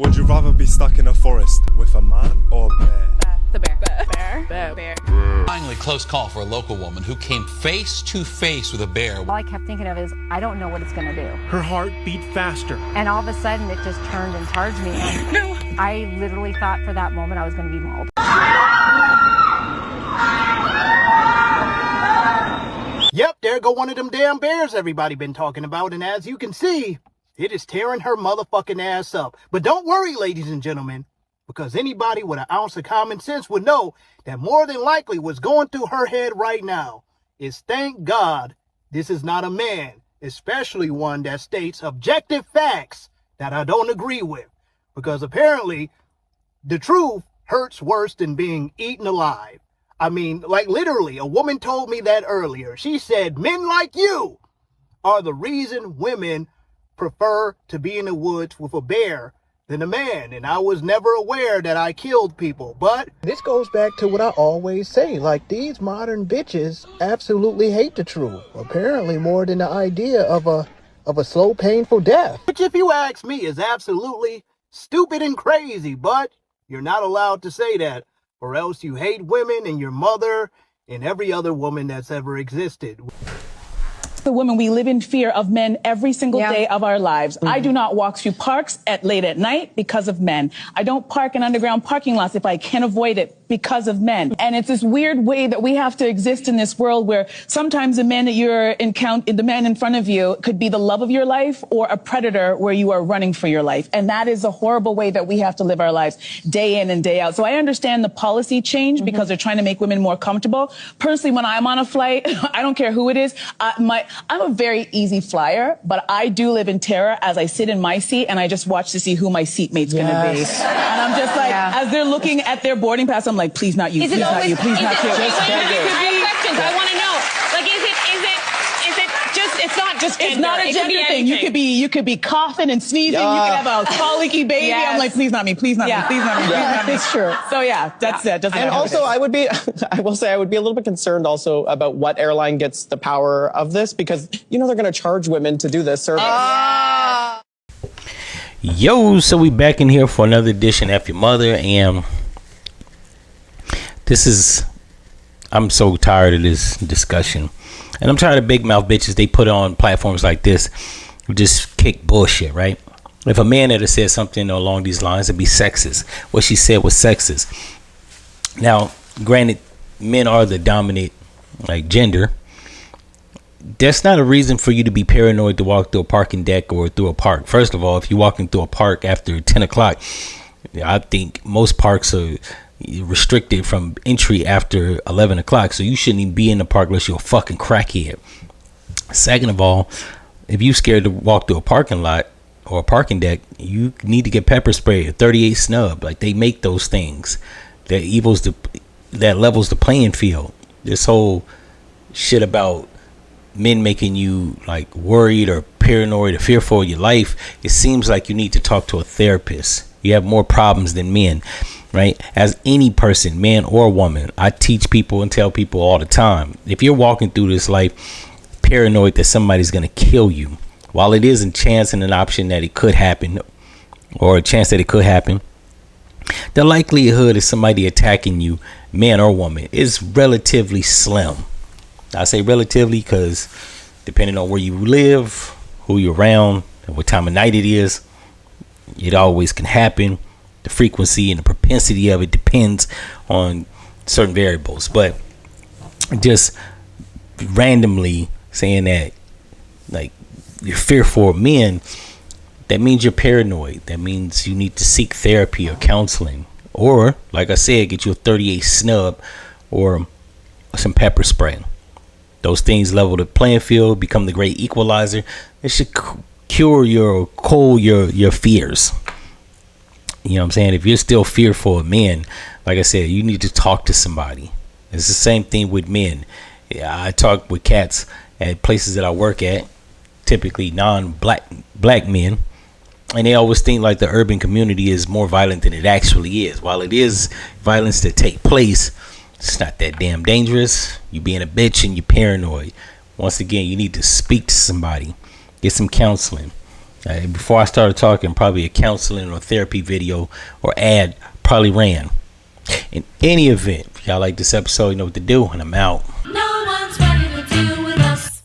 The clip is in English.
Would you rather be stuck in a forest with a man or a bear? The bear. Bear. Finally, close call for a local woman who came face to face with a bear. All I kept thinking of is, I don't know what it's going to do. Her heart beat faster. And all of a sudden, it just turned and charged me. No. I literally thought for that moment I was going to be mauled. Yep, there go one of them damn bears everybody been talking about, and as you can see, it is tearing her motherfucking ass up. But don't worry, ladies and gentlemen, because anybody with an ounce of common sense would know that more than likely what's going through her head right now is, thank God this is not a man, especially one that states objective facts that I don't agree with. Because apparently the truth hurts worse than being eaten alive. I mean, like literally, a woman told me that earlier. She said, men like you are the reason women prefer to be in the woods with a bear than a man. And I was never aware that I killed people. But this goes back to what I always say. Like, these modern bitches absolutely hate the truth. Apparently more than the idea of a slow, painful death. Which, if you ask me, is absolutely stupid and crazy. But you're not allowed to say that, or else you hate women and your mother and every other woman that's ever existed. The women, we live in fear of men every single day of our lives. I do not walk through parks late at night because of men. I don't park in underground parking lots if I can avoid it because of men. And it's this weird way that we have to exist in this world where sometimes the man that the man in front of you could be the love of your life or a predator where you are running for your life. And that is a horrible way that we have to live our lives day in and day out. So I understand the policy change because they're trying to make women more comfortable. Personally, when I'm on a flight, I don't care who it is. I'm a very easy flyer, but I do live in terror as I sit in my seat and I just watch to see who my seatmate's going to be. And I'm just like, as they're looking at their boarding pass, I'm like, please not you, please not you, please not you. I have questions. I want to know. Like, is it just, it's not just gender. It's not a gender thing. You could be coughing and sneezing. You could have a colicky baby. Yes. I'm like, please not me, please not me, please not me, please not me. It's true. So yeah, that's it. And also, I will say I would be a little bit concerned also about what airline gets the power of this, because they're going to charge women to do this service. Yo, so we back in here for another edition of F-ya-Motha, and I'm so tired of this discussion. And I'm tired of big mouth bitches they put on platforms like this who just kick bullshit, right? If a man had said something along these lines, it'd be sexist. What she said was sexist. Now, granted, men are the dominant gender. That's not a reason for you to be paranoid to walk through a parking deck or through a park. First of all, if you're walking through a park after 10 o'clock, I think most parks are restricted from entry after 11 o'clock, so you shouldn't even be in the park unless you're a fucking crackhead. Second of all, if you're scared to walk through a parking lot or a parking deck, you need to get pepper spray, a 38 snub. Like, they make those things that levels the playing field. This whole shit about men making you worried or paranoid or fearful of your life, it seems like you need to talk to a therapist. You have more problems than men, right? As any person, man or woman, I teach people and tell people all the time, if you're walking through this life paranoid that somebody's going to kill you, while it is a chance and an option that it could happen, or a chance that it could happen, the likelihood of somebody attacking you, man or woman, is relatively slim. I say relatively because depending on where you live, who you're around, and what time of night it is, it always can happen. The frequency and the propensity of it depends on certain variables. But just randomly saying that you're fearful of men, that means you're paranoid. That means you need to seek therapy or counseling, or like I said, get you a 38 snub or some pepper spray. Those things level the playing field, become the great equalizer. It should cure your fears. You know what I'm saying? If you're still fearful of men, like I said, you need to talk to somebody. It's the same thing with men. I talk with cats at places that I work at, typically black men, and they always think like the urban community is more violent than it actually is. While it is violence that take place, it's not that damn dangerous. You being a bitch and you paranoid. Once again, you need to speak to somebody, get some counseling. Before I started talking, probably a counseling or therapy video or ad probably ran. In any event, if y'all like this episode, you know what to do, and I'm out.